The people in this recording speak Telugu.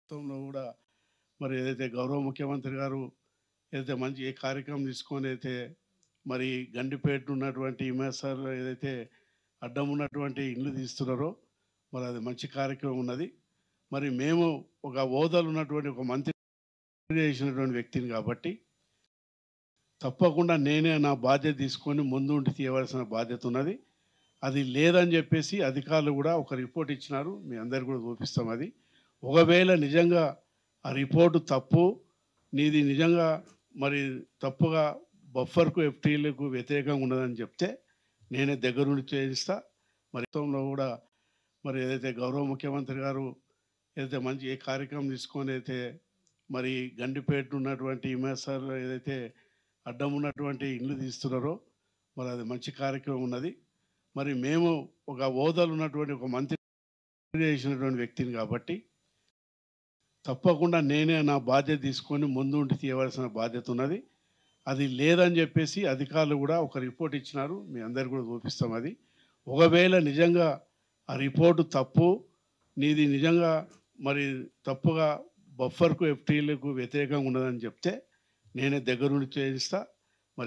ప్రభుత్వంలో కూడా మరి ఏదైతే గౌరవ ముఖ్యమంత్రి గారు ఏదైతే మంచి ఏ కార్యక్రమం తీసుకొని అయితే మరి గండిపేట ఉన్నటువంటి ఇమేసార్ ఏదైతే అడ్డం ఉన్నటువంటి ఇల్లు తీస్తున్నారో మరి అది మంచి కార్యక్రమం ఉన్నది. మరి మేము ఒక హోదాలో ఉన్నటువంటి ఒక మంత్రి చేసినటువంటి వ్యక్తిని కాబట్టి తప్పకుండా నేనే నా బాధ్యత తీసుకొని ముందుండి తీయవలసిన బాధ్యత ఉన్నది. అది లేదని చెప్పేసి అధికారులు కూడా ఒక రిపోర్ట్ ఇచ్చినారు. మీ అందరు కూడా చూపిస్తాం అది. ఒకవేళ నిజంగా ఆ రిపోర్టు తప్పు, నీది నిజంగా మరి తప్పుగా బఫర్కు ఎఫ్టీలకు వ్యతిరేకంగా ఉన్నదని చెప్తే నేనే దగ్గరుండి చేయిస్తా. మరి మొత్తంలో కూడా మరి ఏదైతే గౌరవ ముఖ్యమంత్రి గారు ఏదైతే మంచి ఏ కార్యక్రమం తీసుకొని అయితే మరి గండిపేట ఉన్నటువంటి ఇమేసార్ ఏదైతే అడ్డం ఉన్నటువంటి ఇల్లు తీస్తున్నారో మరి అది మంచి కార్యక్రమం ఉన్నది. మరి మేము ఒక హోదాలో ఉన్నటువంటి ఒక మంత్రి చేసినటువంటి వ్యక్తిని కాబట్టి తప్పకుండా నేనే నా బాధ్యత తీసుకొని ముందుండి తీయవలసిన బాధ్యత ఉన్నది. అది లేదని చెప్పేసి అధికారులు కూడా ఒక రిపోర్ట్ ఇచ్చినారు. మీ అందరు కూడా చూపిస్తాం అది. ఒకవేళ నిజంగా ఆ రిపోర్టు తప్పు, నీది నిజంగా మరి తప్పుగా బఫర్కు ఎఫ్టీలకు వ్యతిరేకంగా ఉన్నదని చెప్తే నేనే దగ్గరుండి చేయిస్తా.